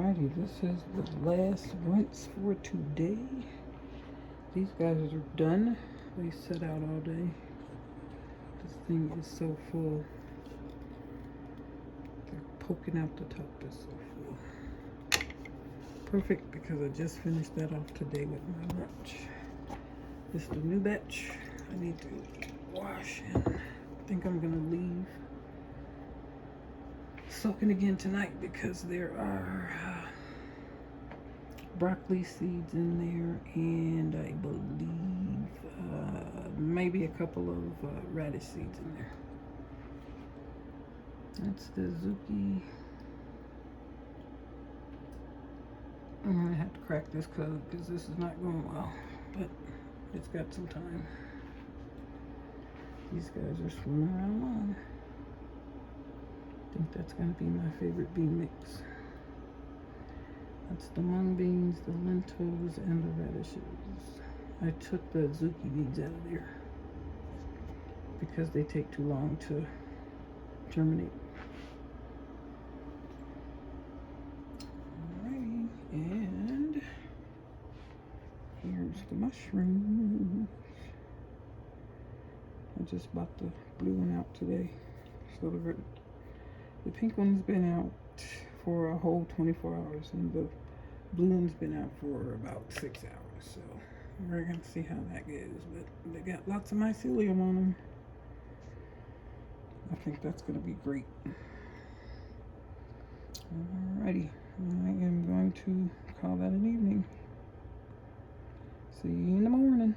Alrighty, this is the last rinse for today. These guys are done. They set out all day. This thing is so full. They're poking out the top. It's so full. Perfect, because I just finished that off today with my lunch. This is the new batch. I need to wash and I think I'm gonna leave soaking again tonight because there are broccoli seeds in there, and I believe maybe a couple of radish seeds in there. That's the zucchini. I'm gonna have to crack this code because this is not going well, but it's got some time. These guys are swimming around along. I think that's gonna be my favorite bean mix. That's the mung beans, the lentils, and the radishes. I took the zucchini beans out of there because they take too long to germinate. Alrighty, and here's the mushrooms. I just bought the blue one out today. So the pink one's been out for a whole 24 hours, and the blue one's been out for about 6 hours. So we're gonna see how that goes. But they got lots of mycelium on them. I think that's gonna be great. Alrighty, I am going to call that an evening. See you in the morning.